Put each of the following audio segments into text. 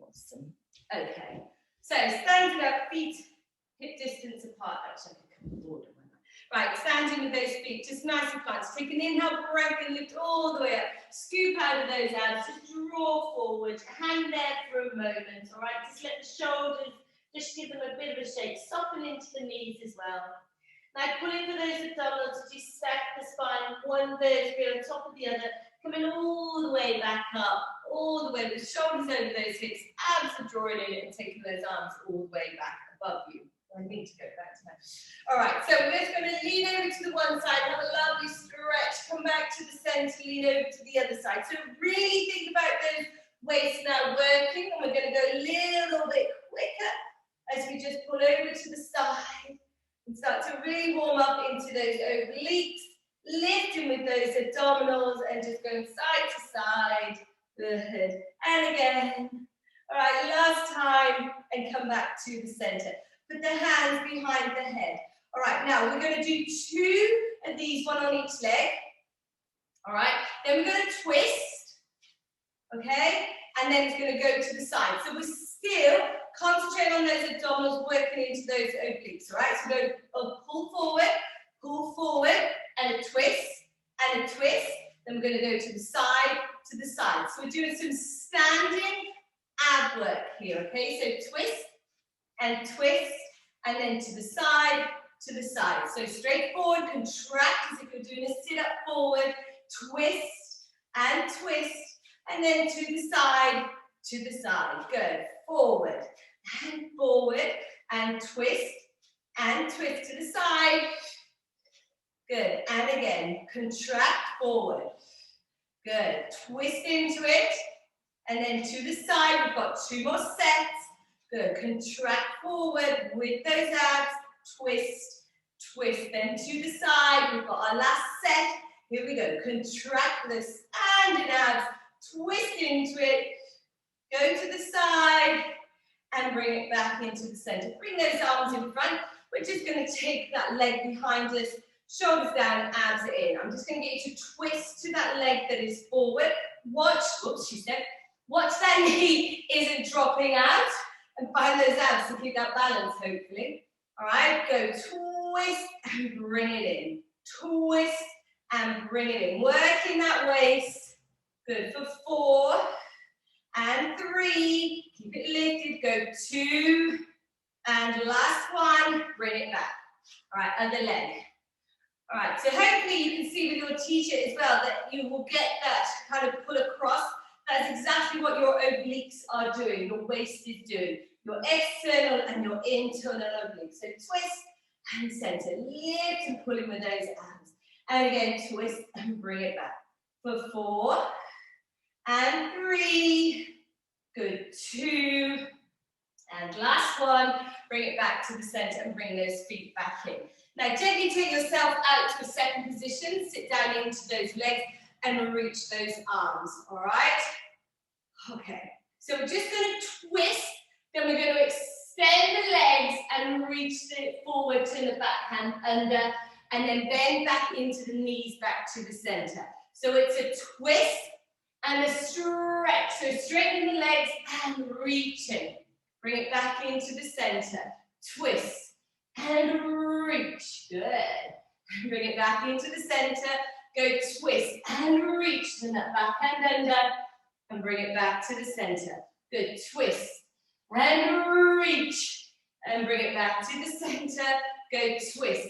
Awesome. Okay. So standing up, feet hip distance apart. Actually, I can come forward. Right, standing with those feet, just nice and flat. Take an inhale, breath, and lift all the way up. Scoop out of those abs, just draw forward. Hang there for a moment, all right? Just let the shoulders, just give them a bit of a shake. Soften into the knees as well. Now, pull in for those abdominals as you stack the spine, one vertebrae on top of the other, coming all the way back up, all the way with shoulders over those hips, abs are drawing in and taking those arms all the way back above you. I need to go back to that. All right, so we're just going to lean over to the one side, have a lovely stretch, come back to the center, lean over to the other side. So really think about those weights now working, and we're going to go a little bit quicker as we just pull over to the side and start to really warm up into those obliques, lifting with those abdominals and just going side to side. Good. And again. All right, last time, and come back to the center. Put the hands behind the head. All right, now we're going to do 2 of these, one on each leg. All right, then we're going to twist, okay? And then it's going to go to the side. So we're still concentrating on those abdominals, working into those obliques, all right? So we're going to pull forward, and a twist, and a twist. Then we're going to go to the side, to the side. So we're doing some standing ab work here, okay? So twist, and twist, and then to the side, to the side. So straight forward, contract as if you're doing a sit-up forward, twist, and then to the side, to the side. Good. Forward, and twist to the side. Good. And again, contract forward. Good. Twist into it, and then to the side. We've got 2 more sets. Good, contract forward with those abs, twist, then to the side. We've got our last set. Here we go, contract with those standing abs, twist into it, go to the side, and bring it back into the center. Bring those arms in front. We're just going to take that leg behind us, shoulders down, abs in. I'm just going to get you to twist to that leg that is forward. Watch, whoops, she said, watch that knee isn't dropping out. And find those abs to keep that balance, hopefully. All right, go twist and bring it in. Twist and bring it in. Working that waist. Good for 4 and 3. Keep it lifted. Go 2 and last one. Bring it back. All right, other leg. All right, so hopefully you can see with your t-shirt as well that you will get that kind of pull across. That's exactly what your obliques are doing, your waist is doing. Your external and your internal obliques. So twist and center. Lift and pull in with those abs. And again, twist and bring it back. For 4 and 3. Good. 2. And last one. Bring it back to the center and bring those feet back in. Now, gently take yourself out to a second position. Sit down into those legs and reach those arms, all right? Okay, so we're just going to twist, then we're going to extend the legs and reach it forward to the backhand under, and then bend back into the knees back to the center. So it's a twist and a stretch, so straighten the legs and reaching. Bring it back into the center, twist and reach, good. Bring it back into the center, go twist and reach to that backhand under, and bring it back to the center. Good, twist and reach, and bring it back to the center. Go twist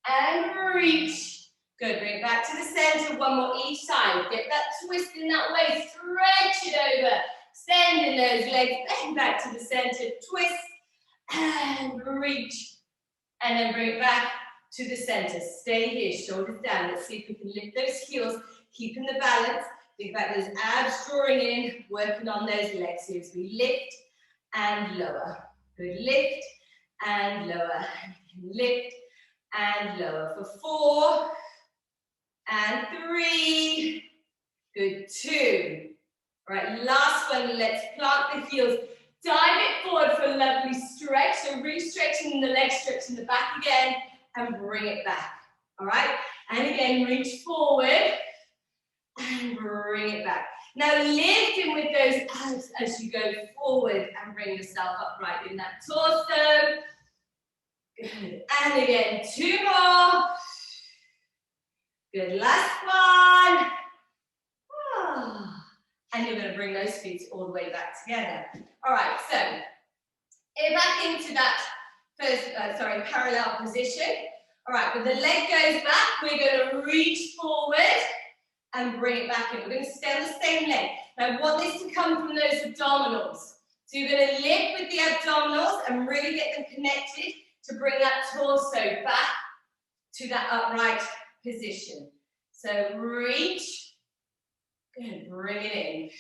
and reach. Good, bring it back to the center. One more each side. Get that twist in that way. Stretch it over. Extending those legs. Bend back to the center. Twist and reach. And then bring it back to the center. Stay here, shoulders down. Let's see if we can lift those heels, keeping the balance. Think about those abs drawing in, working on those legs here as we lift and lower. Good, lift and lower. Lift and lower for 4 and 3. Good, 2. All right, last one, let's plant the heels. Dive it forward for a lovely stretch. So re-stretching the legs, stretching the back again, and bring it back. All right, and again, reach forward and bring it back. Now lifting with those abs as you go forward and bring yourself upright in that torso. Good. And again, 2 more. Good. Last one. And you're going to bring those feet all the way back together. All right, so back into that first, parallel position. All right, when the leg goes back, we're going to reach forward and bring it back in. We're going to stay on the same leg. Now, I want this to come from those abdominals. So you're going to lift with the abdominals and really get them connected to bring that torso back to that upright position. So reach, good, bring it in.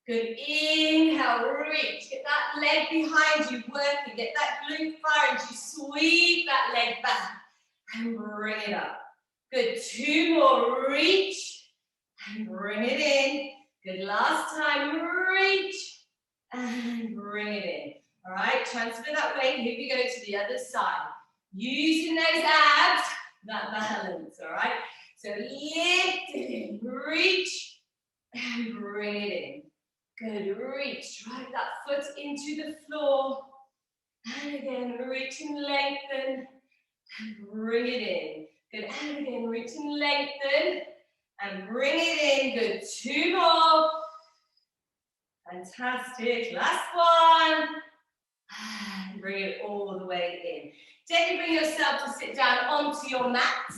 Good, inhale, reach, get that leg behind you working, get that glute firing, you sweep that leg back and bring it up. Good, 2 more, reach and bring it in. Good, last time, reach and bring it in. All right, transfer that weight, here we go to the other side. Using those abs, that balance, all right? So lift it in, reach and bring it in. Good, reach, drive that foot into the floor. And again, reach and lengthen and bring it in. Good, and again, reach and lengthen and bring it in. Good, 2 more. Fantastic, last one. And bring it all the way in. Gently bring yourself to sit down onto your mat.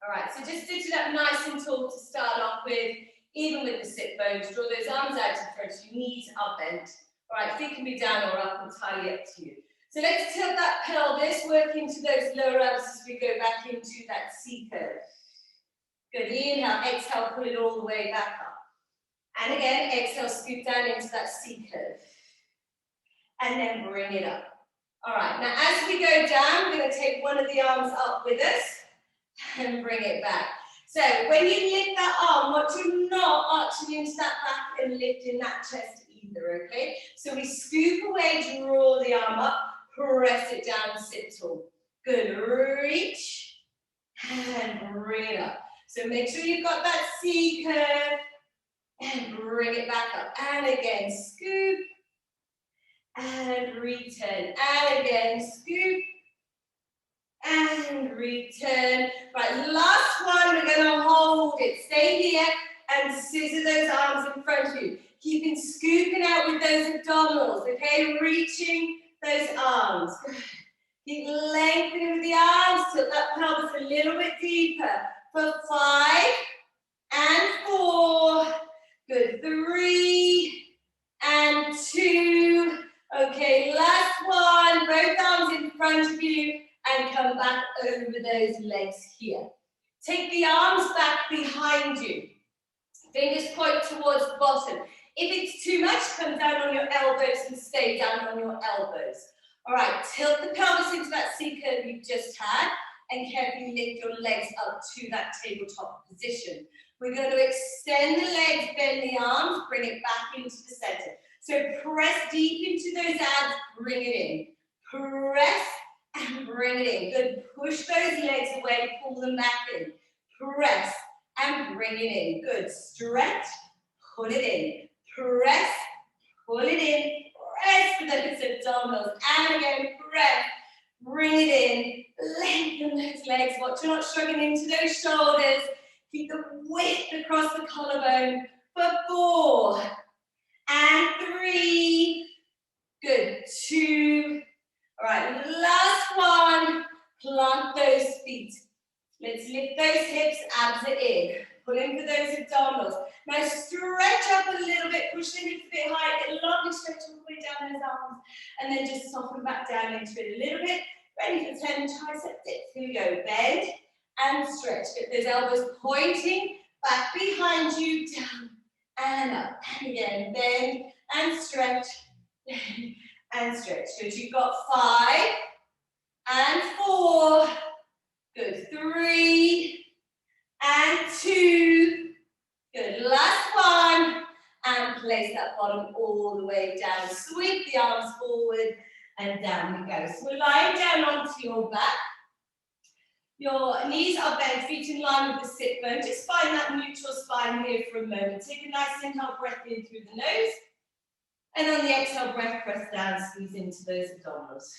All right, so just sit it up nice and tall to start off with. Even with the sit bones, draw those arms out in front, your knees are bent. All right, feet can be down or up, entirely up to you. So let's tilt that pelvis, work into those lower abs as we go back into that C curve. Good, inhale, exhale, pull it all the way back up. And again, exhale, scoop down into that C curve. And then bring it up. All right, now as we go down, we're going to take one of the arms up with us and bring it back. So when you lift that arm, watch you not arching into that back and lifting that chest either, okay? So we scoop away, draw the arm up, press it down, sit tall. Good, reach and bring it up. So make sure you've got that C curve and bring it back up. And again, scoop and return. And again, scoop and return. Right, last one, we're going to hold it. Stay here and scissor those arms in front of you. Keeping scooping out with those abdominals, okay? Reaching those arms. Keep lengthening with the arms, tilt that pelvis a little bit deeper. For 5 and 4. Good, 3 and 2. Okay, last one. Both arms in front of you. And come back over those legs here. Take the arms back behind you. Fingers point towards the bottom. If it's too much, come down on your elbows and stay down on your elbows. All right, tilt the pelvis into that C curve you just had and carefully lift your legs up to that tabletop position. We're going to extend the legs, bend the arms, bring it back into the center. So press deep into those abs, bring it in. Press and bring it in. Good. Push those legs away, pull them back in. Press and bring it in. Good. Stretch, put it in. Press, pull it in. Press for those abdominals. And again, press, bring it in. Lengthen those legs. Watch you're not shrugging into those shoulders. Keep the width across the collarbone. For 4 and 3. Good. 2. All right, last one. Plant those feet. Let's lift those hips, abs are in. Pull in for those abdominals. Now stretch up a little bit, push the hips a bit high, get a lovely stretch all the way down those arms, and then just soften back down into it a little bit. Ready for 10 tricep dips. Here we go. Bend and stretch. Get those elbows pointing back behind you, down and up. And again, bend and stretch. And stretch. Good. You've got 5 and 4. Good. 3 and 2. Good. Last one. And place that bottom all the way down. Sweep the arms forward and down we go. So we're lying down onto your back. Your knees are bent, feet in line with the sit bone. Just find that neutral spine here for a moment. Take a nice inhale, breath in through the nose. And on the exhale, breath, press down, squeeze into those abdominals.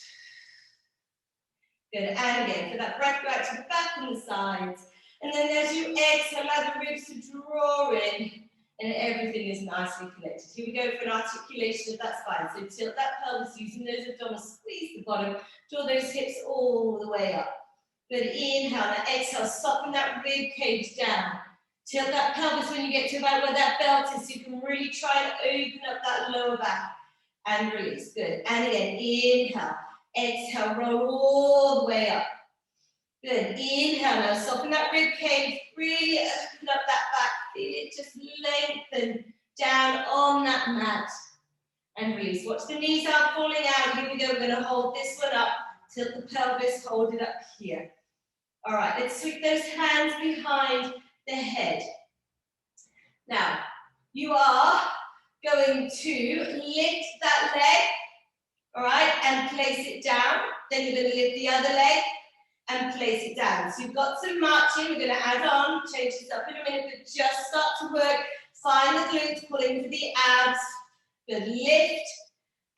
Good, and again, for that breath, go out to the back and the sides. And then as you exhale, allow the ribs to draw in, and everything is nicely connected. Here we go for an articulation of that spine. So tilt that pelvis, using those abdominals, squeeze the bottom, draw those hips all the way up. Good, inhale, now exhale, soften that rib cage down. Tilt that pelvis when you get to about where that belt is, so you can really try and open up that lower back. And release, good. And again, inhale, exhale, roll all the way up. Good, inhale, now soften that rib cage, really open up that back, feel it just lengthen down on that mat. And release, watch the knees out falling out. Here we go, we're gonna hold this one up, tilt the pelvis, hold it up here. All right, let's sweep those hands behind the head. Now, you are going to lift that leg, all right, and place it down. Then you're going to lift the other leg and place it down. So you've got some marching. We're going to add on, change this up in a minute, but just start to work. Find the glutes, pull into the abs. Good, lift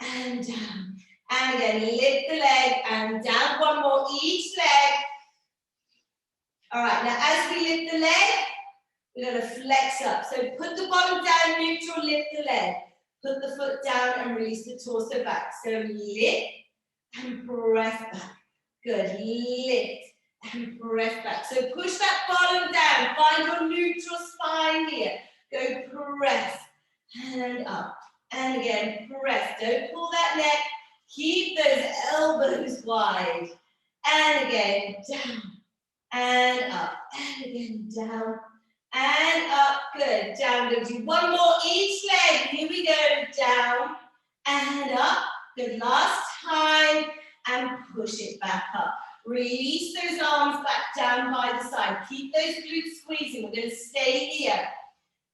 and down. And again, lift the leg and down. One more each leg. All right, now as we lift the leg, we're going to flex up. So put the bottom down, neutral, lift the leg. Put the foot down and release the torso back. So lift and press back. Good, lift and press back. So push that bottom down. Find your neutral spine here. Go press and up. And again, press. Don't pull that neck. Keep those elbows wide. And again, down. And up, and again, down, and up, good, down, go do one more each leg, here we go, down, and up, good, last time, and push it back up, release those arms back down by the side, keep those glutes squeezing, we're going to stay here,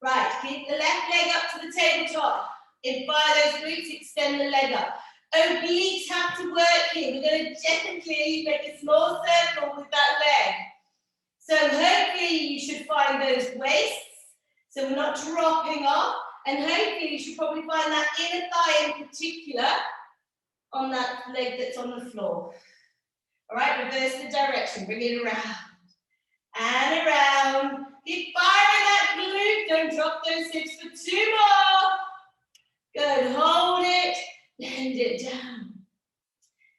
right, keep the left leg up to the tabletop, fire those glutes, extend the leg up, obliques have to work here, we're going to gently make a small circle with that leg. So hopefully you should find those waists, so we're not dropping off, and hopefully you should probably find that inner thigh in particular on that leg that's on the floor. All right, reverse the direction, bring it around, and around. Keep firing that glute, don't drop those hips for 2 more. Good, hold it, bend it down.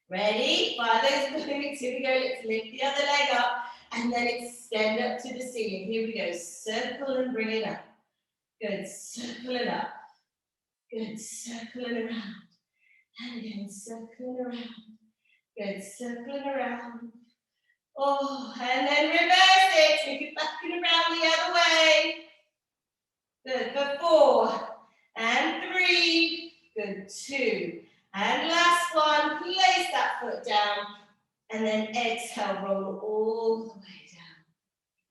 Ready, fire those glutes, here we go, let's lift the other leg up. And then extend up to the ceiling. Here we go. Circle and bring it up. Good. Circle it up. Good. Circle it around. And again, circle it around. Good. Circle it around. Oh, and then reverse it. Take it back and around the other way. Good. For 4 and 3. Good. 2. And last one. Place that foot down. And then exhale, roll all the way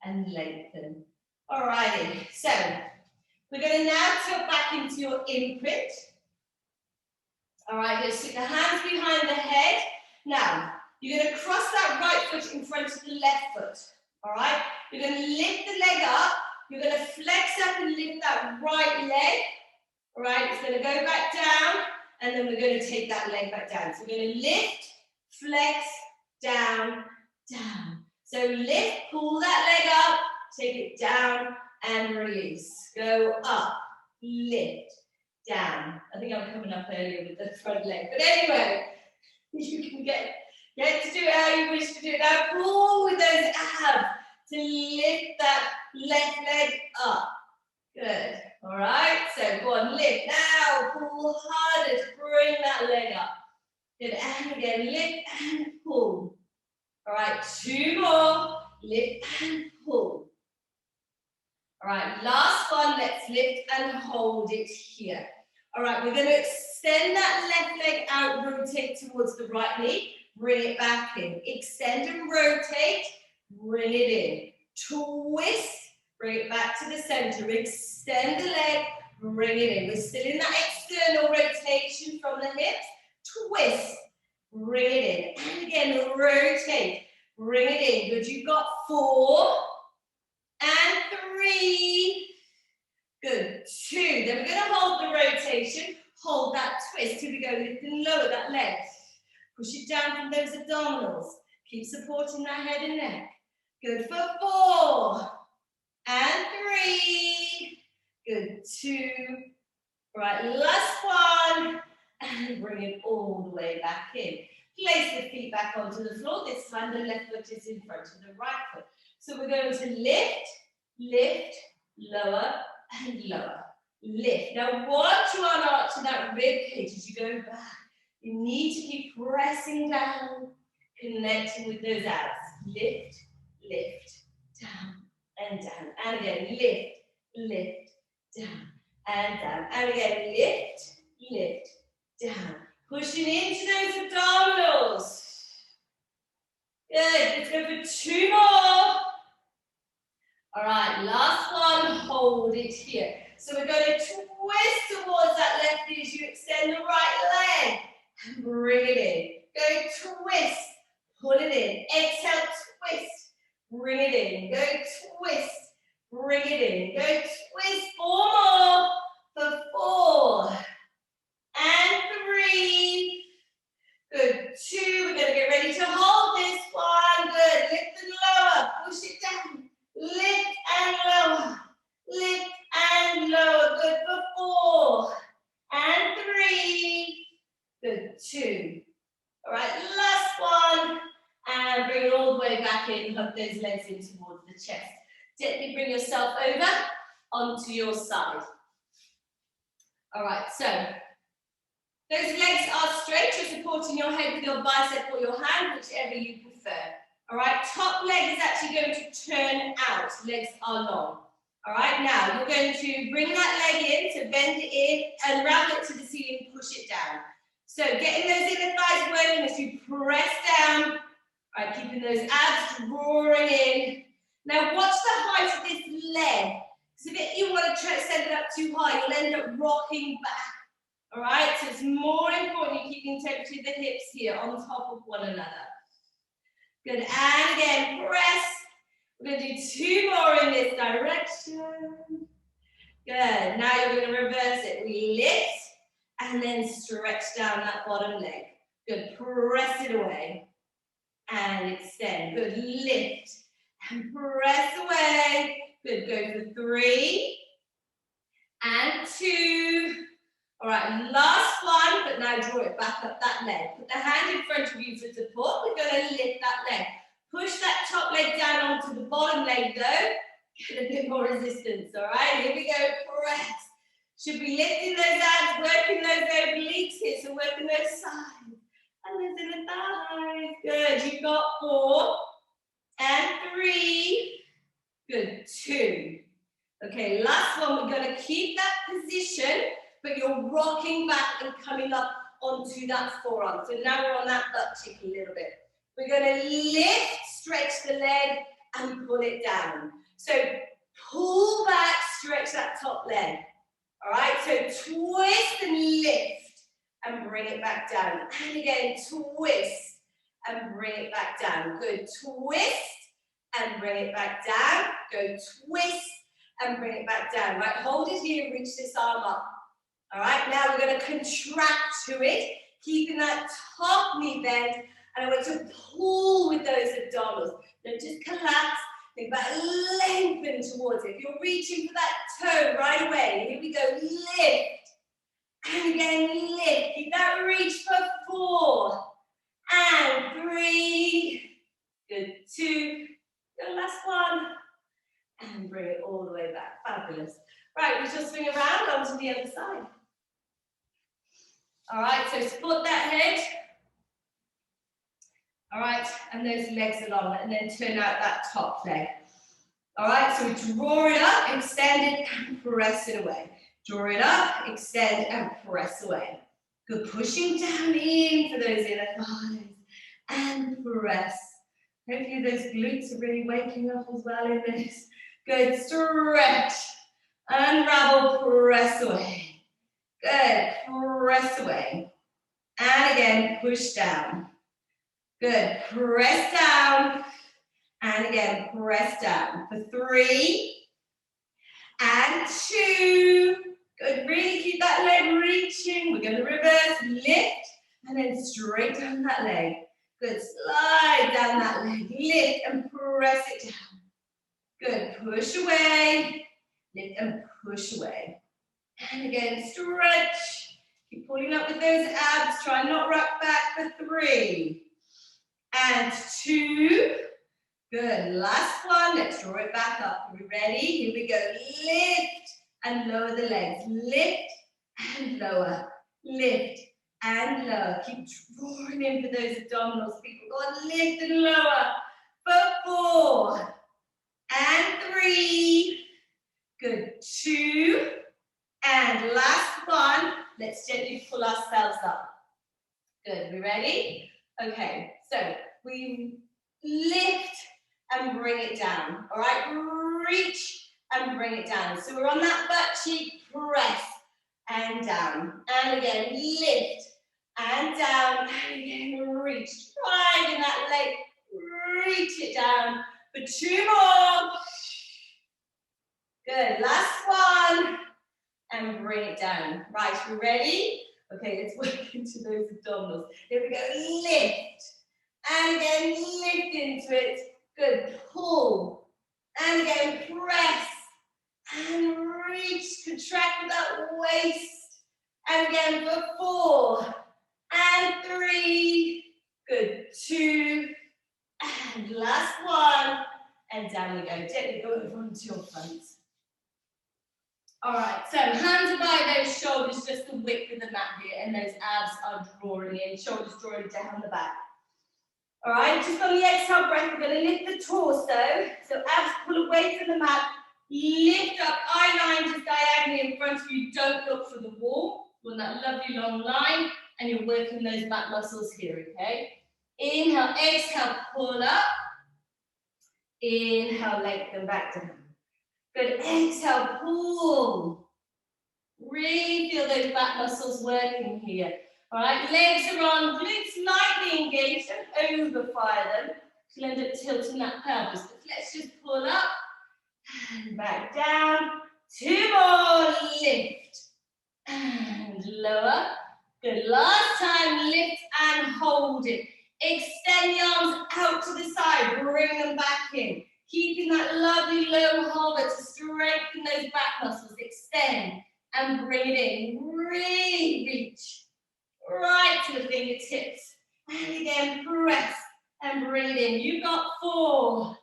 down and lengthen. Alrighty, so we're going to now tilt back into your imprint. Alright, just stick the hands behind the head. Now, you're going to cross that right foot in front of the left foot. Alright, you're going to lift the leg up. You're going to flex up and lift that right leg. Alright, it's going to go back down, and then we're going to take that leg back down. So we're going to lift, flex, down, down. So lift, pull that leg up, take it down and release. Go up, lift, down. I think I'm coming up earlier with the front leg. But anyway, you can get to do it how you wish to do it. Now pull with those abs to lift that left leg up. Good. All right. So go on, lift. Now pull harder to bring that leg up. Good. And again, lift and pull. All right. 2 more. Lift and pull. All right. Last one. Let's lift and hold it here. All right. We're going to extend that left leg out, rotate towards the right knee. Bring it back in. Extend and rotate. Bring it in. Twist. Bring it back to the center. Extend the leg. Bring it in. We're still in that external rotation from the hips. Twist. Bring it in. And again, rotate. Bring it in. Good. You've got 4 and 3. Good. 2. Then we're going to hold the rotation. Hold that twist. Here we go. Lift and lower that leg. Push it down from those abdominals. Keep supporting that head and neck. Good for 4 and 3. Good. 2. Right. Last one. And bring it all the way back in. Place the feet back onto the floor. This time the left foot is in front of the right foot. So we're going to lift, lift, lower, and lower. Lift. Now watch you are arching that rib cage as you go back. You need to keep pressing down, connecting with those abs. Lift, lift, down, and down. And again, lift, lift, down, and down. And again, lift, lift, down. Pushing into those abdominals. Good. Let's go for 2 more. All right, last one. Hold it here. So we're going to twist towards that left knee as you extend the right leg. And bring it in. Go twist. Pull it in. Exhale, twist. Bring it in. Go twist. Bring it in. Go twist. 4 more. For 4 and 3. Good. 2. We're going to get ready to hold this one. Good. Lift and lower. Push it down. Lift and lower. Lift and lower. Good for 4 and 3. Good. 2. All right. Last one. And bring it all the way back in. Hug those legs in towards the chest. Gently bring yourself over onto your side. All right. So those legs are straight. You're supporting your head with your bicep or your hand, whichever you prefer. All right, top leg is actually going to turn out. Legs are long. All right, now you're going to bring that leg in, so bend it in, unravel it to the ceiling, push it down. So getting those inner thighs working as you press down. All right, keeping those abs drawing in. Now watch the height of this leg. Because if you want to send it up too high, you'll end up rocking back. All right, so it's more important you keep integrity of the hips here on top of one another. Good, and again, press. We're going to do 2 more in this direction. Good, now you're going to reverse it. We lift and then stretch down that bottom leg. Good, press it away and extend. Good, lift and press away. Good, go for 3 and 2. All right, last one, but now draw it back up that leg. Put the hand in front of you for support. We're going to lift that leg. Push that top leg down onto the bottom leg though. Get a bit more resistance, all right? Here we go, press. Should be lifting those abs, working those obliques here, so working those sides. And those inner thighs. Good, you've got 4 and 3. Good, 2. Okay, last one, we're going to keep that position, but you're rocking back and coming up onto that forearm. So now we're on that butt cheek a little bit. We're going to lift, stretch the leg, and pull it down. So pull back, stretch that top leg. All right, so twist and lift, and bring it back down. And again, twist, and bring it back down. Good, twist, and bring it back down. Go twist, and bring it back down. Right, hold it here, reach this arm up. All right, now we're going to contract to it, keeping that top knee bent, and I want to pull with those abdominals. Don't just collapse, think about lengthen towards it. If you're reaching for that toe right away, here we go, lift, and again lift. Keep that reach for 4, and 3, good, 2, the last one, and bring it all the way back, fabulous. Right, we shall swing around onto the other side. All right, so support that head. All right, and those legs along, and then turn out that top leg. All right, so we draw it up, extend it, and press it away. Draw it up, extend, and press away. Good, pushing down in for those inner thighs, and press. Hopefully those glutes are really waking up as well in this. Good, stretch, unravel, press away. Good, press away. And again, push down. Good. Press down. And again, press down for 3 and 2. Good. Really keep that leg reaching. We're going to reverse, lift, and then straight down that leg. Good. Slide down that leg. Lift and press it down. Good. Push away. Lift and push away. And again, stretch. Keep pulling up with those abs. Try not rock back for 3 and 2. Good. Last one. Let's draw it back up. Are we ready? Here we go. Lift and lower the legs. Lift and lower. Lift and lower. Keep drawing in for those abdominals. People go on. Lift and lower. For 4 and 3. Good. 2. And last one, let's gently pull ourselves up. Good, we ready? Okay, so we lift and bring it down, all right? Reach and bring it down. So we're on that butt cheek, press and down. And again, lift and down, and again, reach. Try in that leg, reach it down for 2 more. Good, last one. And bring it down. Right, we ready? Okay, let's work into those abdominals. Here we go, lift. And again, lift into it. Good, pull. And again, press. And reach, contract with that waist. And again, for 4 and 3. Good, 2. And last one. And down we go. Gently go over onto your front. All right, so hands are by those shoulders, just the width of the mat here, and those abs are drawing in, shoulders drawing down the back. All right, just on the exhale breath, we're going to lift the torso, so abs pull away from the mat, lift up, eye line just diagonally in front of you, don't look for the wall, you want that lovely long line, and you're working those back muscles here, okay? Inhale, exhale, pull up, inhale, lengthen back down. Good, exhale, pull. Really feel those back muscles working here. All right, legs are on, glutes slightly engaged, don't overfire them. You'll end up tilting that pelvis. But let's just pull up and back down. 2 more, lift and lower. Good, last time, lift and hold it. Extend the arms out to the side, bring them back in. Keeping that lovely low hover to strengthen those back muscles. Extend and bring it in. Really reach right to the fingertips. And again, press and bring it in. You've got 4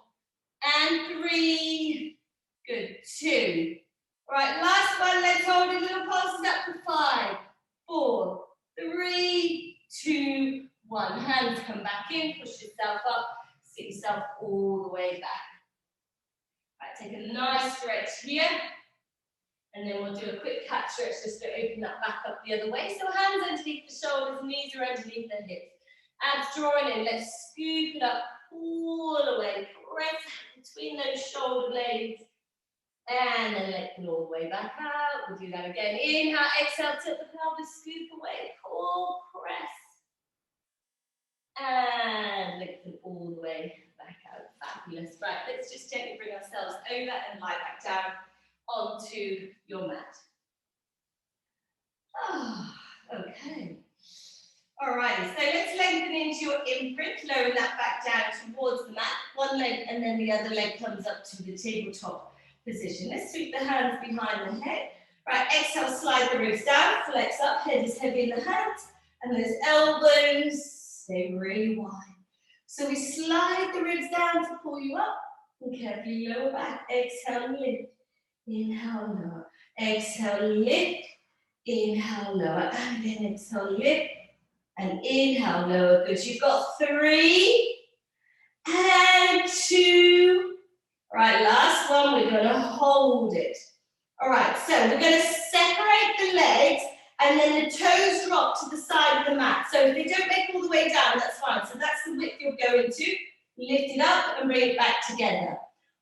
and 3. Good, 2. All right, last one. Let's hold it. Little pulses up for 5, 4, 3, 2, 1. Hands come back in. Push yourself up. Sit yourself all the way back. Right, take a nice stretch here, and then we'll do a quick cat stretch just to open that back up the other way. So hands underneath the shoulders, knees are underneath the hips. Abs drawing in, let's scoop it up all the way, press between those shoulder blades, and then let it all the way back out. We'll do that again. Inhale, exhale, tilt the pelvis, scoop away, pull, press, and lift them all the way back out. Fabulous. Right, let's just gently bring ourselves over and lie back down onto your mat. Oh, okay. Alrighty, so let's lengthen into your imprint, lower that back down towards the mat. One leg and then the other leg comes up to the tabletop position. Let's sweep the hands behind the head. Right, exhale, slide the ribs down, flex up, head is heavy in the hands, and those elbows stay really wide. So we slide the ribs down to pull you up, and carefully lower back. Exhale, lift. Inhale, lower. Exhale, lift. Inhale, lower. And then exhale, lift. And inhale, lower. Good. You've got 3 and 2. All right, last one. We're going to hold it. All right, so we're going to separate the legs, and then the toes drop to the side of the mat. So if they don't make all the way down, that's fine. So that's the width you're going to. Lift it up and bring it back together.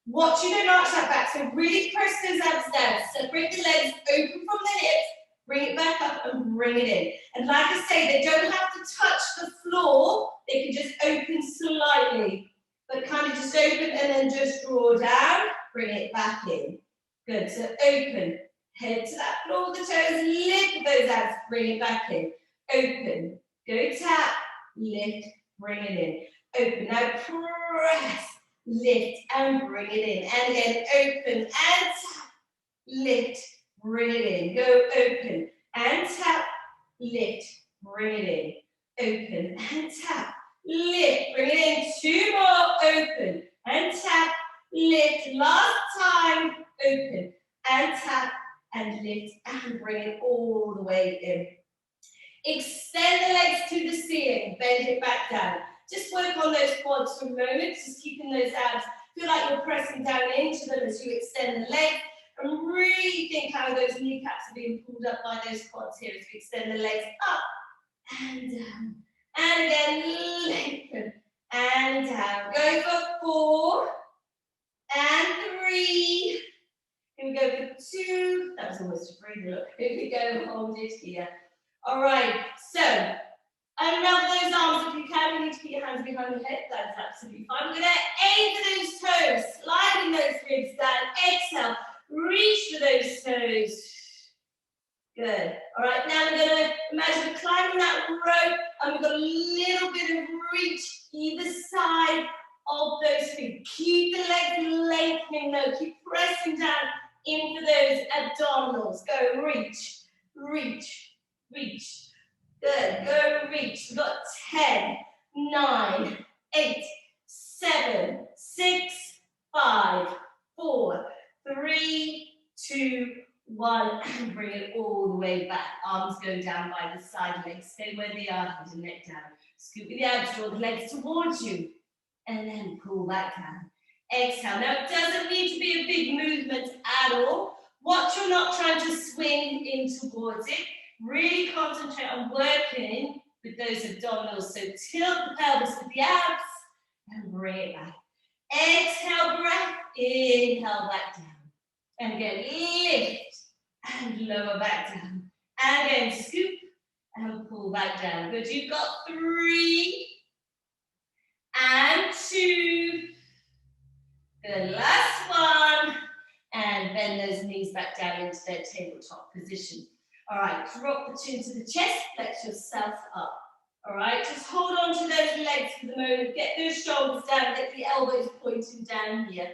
Watch you don't arch that back. So really press those abs down. Separate the legs, open from the hips, bring it back up and bring it in. And like I say, they don't have to touch the floor They can just open slightly, but kind of just open and then just draw down, bring it back in. Good, so open, head to that floor with the toes, lift those abs, bring it back in. Open, go tap, lift, bring it in. Open, now press, lift and bring it in. And again, open and tap, lift, bring it in. Go open and tap, lift, bring it in. Open and tap, lift, bring it in. 2 more, open and tap, lift. Last time, open and tap and lift and bring it all the way in. Extend the legs to the ceiling, bend it back down. Just work on those quads for a moment, just keeping those abs. Feel like you're pressing down into them as you extend the legs. And really think how those kneecaps are being pulled up by those quads here as we extend the legs up and down. And again, lengthen and down. Go for 4 and 3. Here we go for 2. That was almost a breather. Look, here we go, hold it here. All right, so I love those arms. If you can, you need to put your hands behind your head. That's absolutely fine. We're going to aim for those toes, sliding those ribs down. Exhale, reach for those toes. Good. All right, now we're going to imagine we're climbing that rope and we've got a little bit of reach either side of those feet. Keep the legs lengthening though. Keep pressing down into those abdominals. Go reach, reach, reach. Good, go reach. We've got 10, 9, 8, 7, 6, 5, 4, 3, 2, 1, and bring it all the way back. Arms go down by the side, legs stay where they are, head and neck down. Scoop with the abs, draw the legs towards you, and then pull back down. Exhale. Now it doesn't need to be a big movement at all. Watch you're not trying to swing in towards it. Really concentrate on working with those abdominals. So tilt the pelvis with the abs and bring it back. Exhale, breath. Inhale, back down. And again, lift and lower back down. And again, scoop and pull back down. Good. You've got 3 and 2. Good. Last one. And bend those knees back down into their tabletop position. All right, drop the chin to the chest, flex yourself up. All right, just hold on to those legs for the moment. Get those shoulders down, get the elbows pointing down here.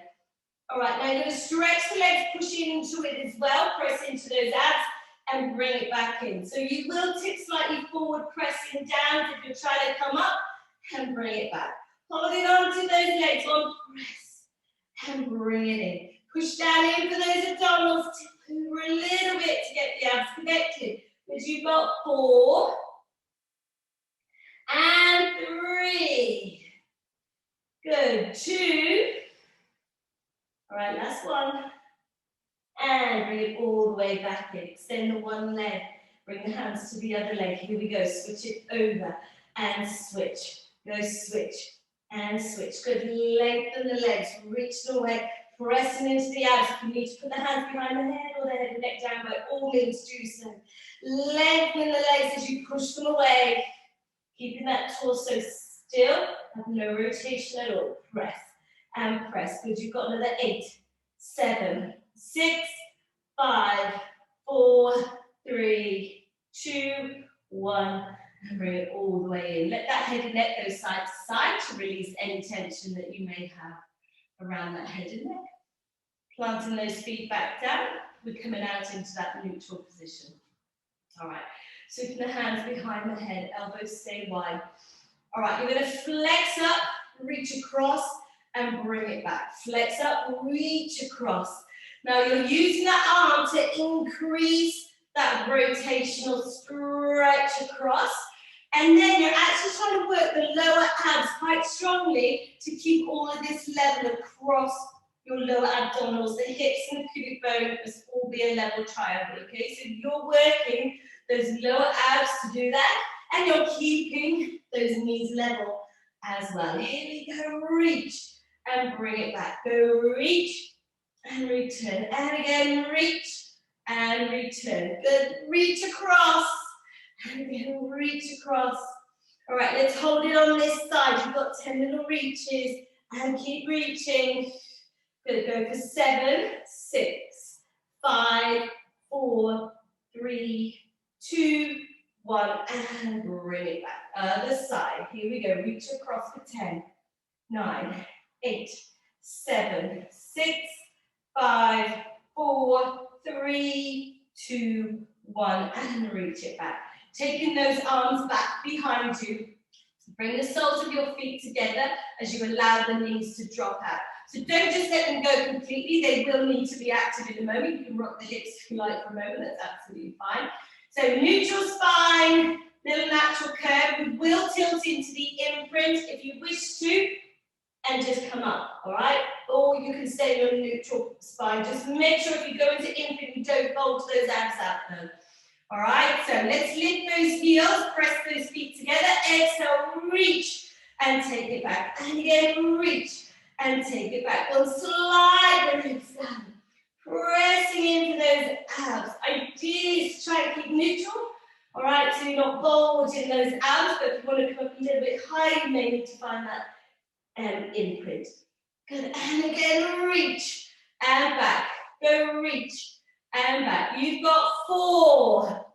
All right, now you're going to stretch the legs, push into it as well. Press into those abs and bring it back in. So you will tip slightly forward, pressing down if you're trying to come up, and bring it back. Holding on to those legs on, press and bring it in. Push down in for those abdominals, tip over a little bit to get the abs connected. But you've got 4 and 3. Good, 2. All right, last one. And bring it all the way back in. Extend the one leg. Bring the hands to the other leg. Here we go. Switch it over and switch. Go switch and switch. Good. Lengthen the legs. Reach them away. Pressing into the abs. If you need to put the hands behind the head or the head and neck down, by all means do so. Lengthen the legs as you push them away. Keeping that torso still. Have no rotation at all. Press and press. Good. You've got another 8, 7, 6, 5, 4, 3, 2, 1. And bring it all the way in. Let that head and neck go side to side to release any tension that you may have around that head and neck. Planting those feet back down. We're coming out into that neutral position. All right. Sweeping the hands behind the head. Elbows stay wide. All right. You're going to flex up, reach across, and bring it back. Flex up, reach across. Now you're using that arm to increase that rotational stretch across. And then you're actually trying to work the lower abs quite strongly to keep all of this level across your lower abdominals. The hips and the pubic bone must all be a level triangle, okay? So you're working those lower abs to do that, and you're keeping those knees level as well. Here we go, reach and bring it back. Go reach and return. And again, reach and return. Good, reach across. And again, reach across All right, let's hold it on this side. You've got 10 little reaches and keep reaching. Good, go for 7, 6, 5, 4, 3, 2, 1, and bring it back. Other side, here we go. Reach across for 10, 9, 8, 7, 6, 5, 4, 3, 2, 1, and reach it back. Taking those arms back behind you. Bring the soles of your feet together as you allow the knees to drop out. So don't just let them go completely. They will need to be active in a moment. You can rock the hips if you like for a moment. That's absolutely fine. So neutral spine, little natural curve. We will tilt into the imprint if you wish to, and just come up, all right? Or you can stay on neutral spine. Just make sure if you go into imprint, you don't bulge those abs out though. All right, so let's lift those heels, press those feet together. Exhale, reach and take it back. And again, reach and take it back. Then slide the hips down, pressing into those abs. Ideally, is try and keep neutral. All right, so you're not bulging those abs, but if you want to come up a little bit higher, you may need to find that imprint. Good, and again, reach and back. Go reach and back. You've got 4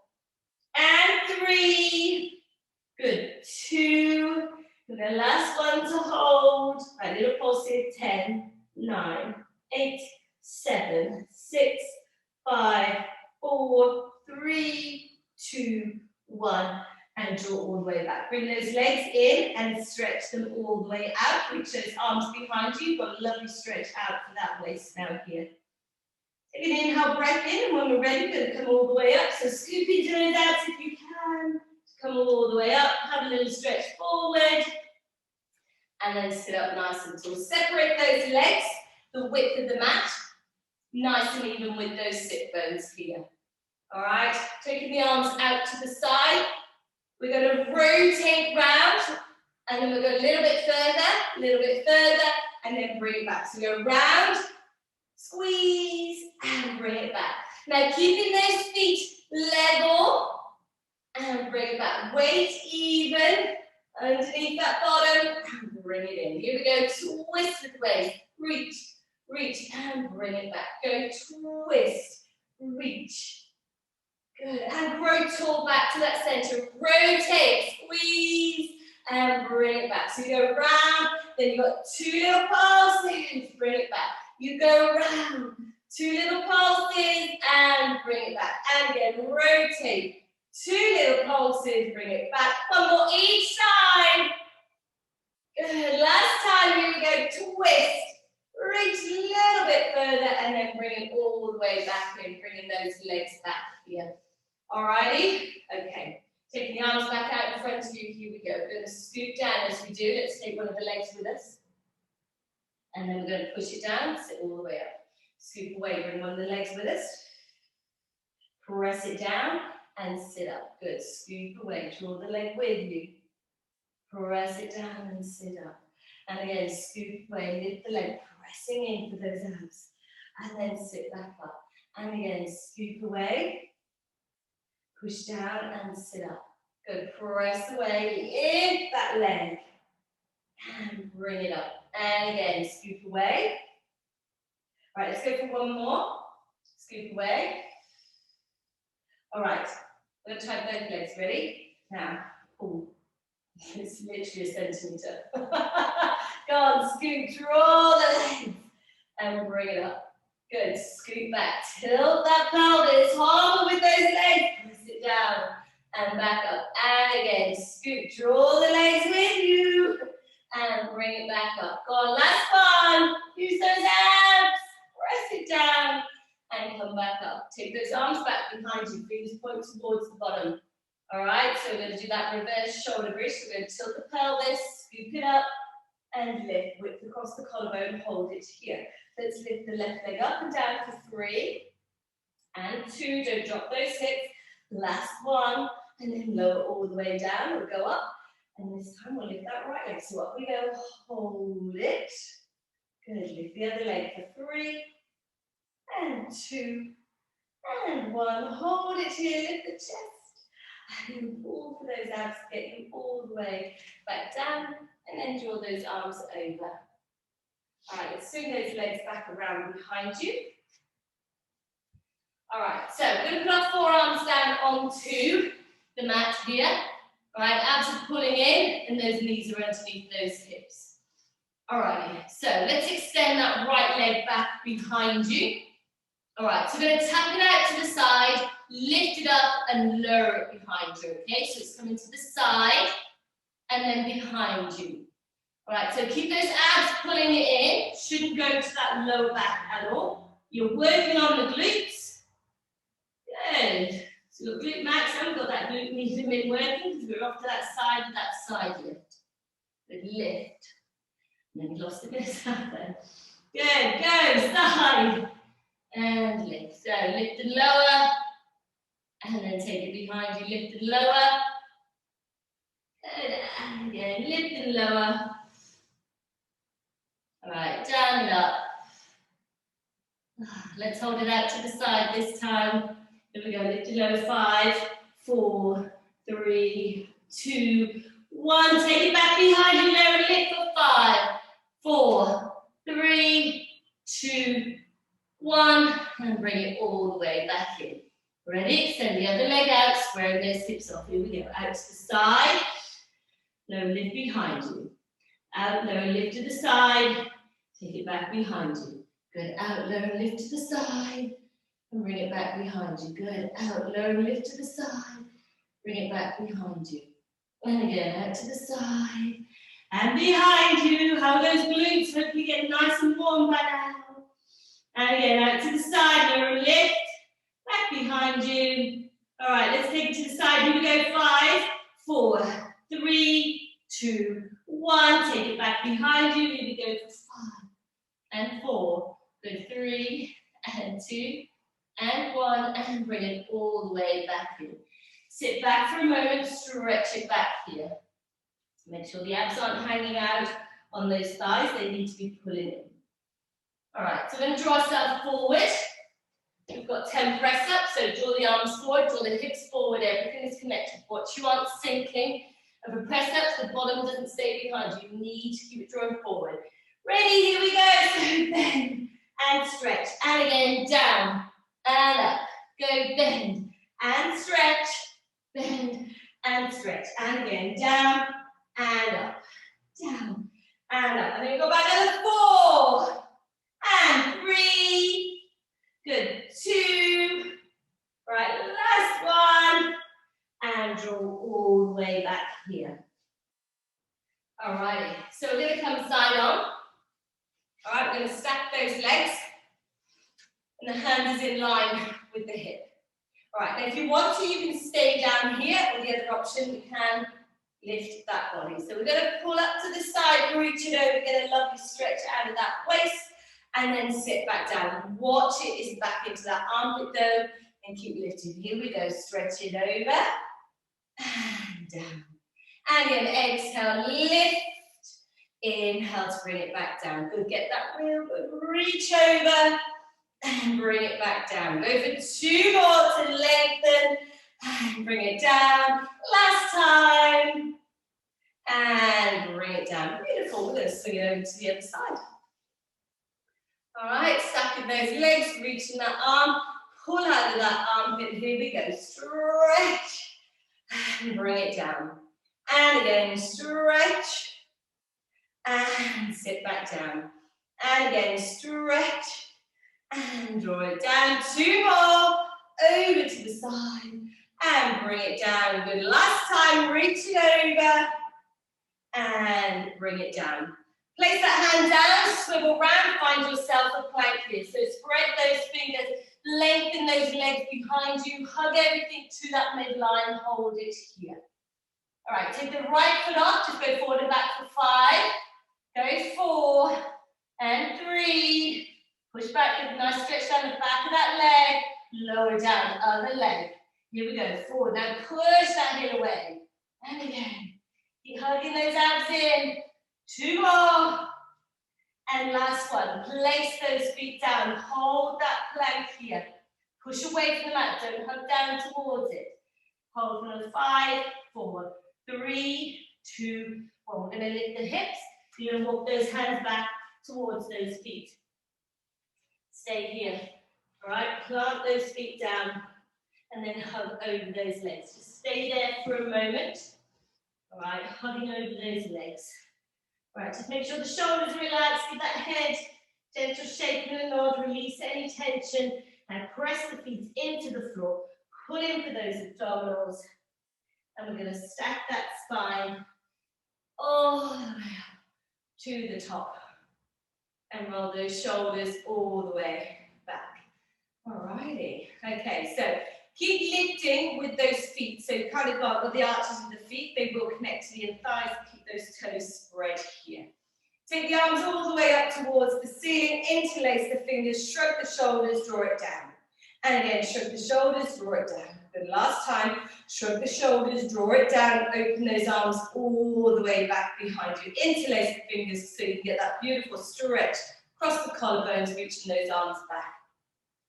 and 3. Good, 2. And the last one to hold. A little pulse here. 10, 9, 8, 7, 6, 5, 4, 3, 2, 1. And draw all the way back. Bring those legs in and stretch them all the way out. Reach those arms behind you. You've got a lovely stretch out for that waist now here. Take an inhale, breath in, and when we're ready, we're going to come all the way up. So scoop into those abs if you can. Come all the way up. Have a little stretch forward. And then sit up nice and tall. Separate those legs, the width of the mat. Nice and even with those sit bones here. All right. Taking the arms out to the side. We're going to rotate round. And then we'll go a little bit further, and then bring it back. So go round. Squeeze and bring it back. Now keeping those feet level and bring it back. Weight even underneath that bottom and bring it in. Here we go. Twist with the waist. Reach, reach and bring it back. Go twist, reach. Good. And grow tall back to that center. Rotate, squeeze and bring it back. So you go round, then you've got 2 little pulses. Bring it back. You go around, 2 little pulses and bring it back. And again, rotate, 2 little pulses, bring it back. One more each side. Good, last time, here we go, twist. Reach a little bit further and then bring it all the way back in, bringing those legs back here. Alrighty, okay. Taking the arms back out in front of you, here we go. We're going to scoot down as we do. Let's take one of the legs with us. And then we're going to push it down, sit all the way up. Scoop away, bring one of the legs with us. Press it down and sit up. Good, scoop away, draw the leg with you. Press it down and sit up. And again, scoop away, lift the leg, pressing in for those abs. And then sit back up. And again, scoop away, push down and sit up. Good, press away, lift that leg. And bring it up. And again, scoop away. All right, let's go for one more. Scoop away. All right, we're going to try both legs. Ready? Now, ooh, it's literally a centimetre. Go on, scoop, draw the legs. And bring it up. Good, scoop back. Tilt that pelvis, hold with those legs. Press it down and back up. And again, scoop, draw the legs with you. And bring it back up. Go on, last one. Use those abs. Press it down and come back up. Take those arms back behind you. Fingers point towards the bottom. All right, so we're going to do that reverse shoulder bridge. So we're going to tilt the pelvis, scoop it up, and lift. Width across the collarbone, hold it here. Let's lift the left leg up and down for 3 and 2. Don't drop those hips. Last one, and then lower all the way down. We'll go up. And this time we'll lift that right leg. So up we go, hold it. Good, lift the other leg for 3 and 2 and 1. Hold it here, lift the chest. And pull for those abs to get you all the way back down, and then draw those arms over. All right, let's swing those legs back around behind you. All right, so we're going to put our forearms down onto the mat here. All right, abs are pulling in, and those knees are underneath those hips. All right, so let's extend that right leg back behind you. All right, so we're going to tap it out to the side, lift it up, and lower it behind you, okay? So it's coming to the side, and then behind you. All right, so keep those abs pulling it in. Shouldn't go to that lower back at all. You're working on the glutes. Good. So you've got glute max, and we've got that glute medium working because we're off to that side with that side lift. Good lift. And then we lost a bit of stuff there. Good, go, side. And lift. So lift and lower. And then take it behind you, lift and lower. Good. And again, lift and lower. All right, down and up. Let's hold it out to the side this time. Here we go, lift and lower. 5, 4, 3, 2, 1. Take it back behind you, lower lift for 5, 4, 3, 2, 1. And bring it all the way back in. Ready? Extend the other leg out, squaring those hips off. Here we go, out to the side. Lower lift behind you. Out, lower lift to the side. Take it back behind you. Good. Out, lower lift to the side. And bring it back behind you. Good. Out, lower lift to the side. Bring it back behind you. And again, out to the side. And behind you. How are those glutes? Hopefully get nice and warm by now. And again, out to the side. Lower lift. Back behind you. All right, let's take it to the side. Here we go. 5, 4, 3, 2, 1. Take it back behind you. Here we go for 5 and 4. Good. 3 and 2 and 1. And bring it all the way back in. Sit back for a moment. Stretch it back here. Make sure the abs aren't hanging out on those thighs. They need to be pulling in. All right, so we're going to draw ourselves forward. We've got 10 press ups, so draw the arms forward, draw the hips forward, everything is connected. What you aren't sinking of a press up so the bottom doesn't stay behind you. You need to keep it drawn forward. Ready, here we go. So bend and stretch. And again, down and up. Go bend and stretch. Bend and stretch. And again, down and up. Down and up. And then we go back another 4 and 3. Good. 2. Right, last one. And draw all the way back here. Alrighty, so we're going to come side on. Alright, we're going to stack those legs. And the hand is in line with the hip. Alright, now if you want to, you can stay down here. Or the other option, we can lift that body. So we're going to pull up to the side, reach it over, get a lovely stretch out of that waist. And then sit back down. Watch it is back into that armpit though, and keep lifting. Here we go. Stretch it over and down. And then exhale, lift. Inhale to bring it back down. Good. Get that real good. Reach over and bring it back down. Go for 2 more to lengthen and bring it down. Last time. And bring it down. Beautiful. We're going to swing it over to the other side. All right, stacking those legs, reaching that arm, pull out of that armpit. Here we go, stretch, and bring it down. And again, stretch, and sit back down. And again, stretch, and draw it down. 2 more, over to the side, and bring it down. Good, last time, reach it over, and bring it down. Place that hand down, swivel round, find yourself a plank here. So spread those fingers, lengthen those legs behind you, hug everything to that midline, hold it here. All right, take the right foot off, just go forward and back for 5. Go 4 and 3. Push back, give a nice stretch down the back of that leg, lower down, other leg. Here we go, forward. Now push that heel away. And again, keep hugging those abs in. 2 more. And last one. Place those feet down. Hold that plank here. Push away from the mat. Don't hug down towards it. Hold for another 5, 4, 3, 2, 1. We're going to lift the hips. You're going to walk those hands back towards those feet. Stay here. All right, plant those feet down and then hug over those legs. Just stay there for a moment. All right, hugging over those legs. All right, just make sure the shoulders relax, give that head gentle shake and a nod, release any tension, and press the feet into the floor. Pull in for those abdominals, and we're going to stack that spine all the way up to the top, and roll those shoulders all the way back. Alrighty, okay, so keep lifting with those feet. So kind of got with the arches of the feet, they will connect to the inner thighs. Keep those toes spread here. Take the arms all the way up towards the ceiling, interlace the fingers, shrug the shoulders, draw it down. And again, shrug the shoulders, draw it down. Good, last time, shrug the shoulders, draw it down, open those arms all the way back behind you. Interlace the fingers so you can get that beautiful stretch across the collarbones, reaching those arms back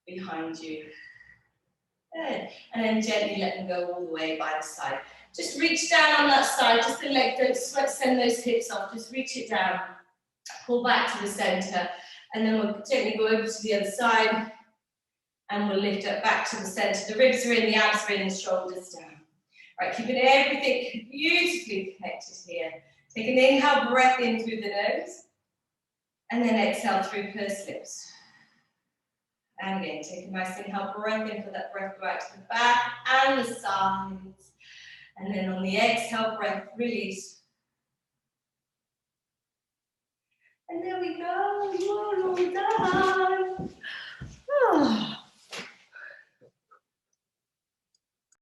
behind you. Good. And then gently let them go all the way by the side. Just reach down on that side, just the leg, don't send those hips off, just reach it down. Pull back to the center, and then we'll gently go over to the other side, and we'll lift up back to the center. The ribs are in, the abs are in, the shoulders down. Right, keeping everything beautifully connected here. Take an inhale, breath in through the nose, and then exhale through pursed lips. And again, take a nice inhale, breath in for that breath go out to the back and the sides. And then on the exhale, breath, release. And there we go, you're all done.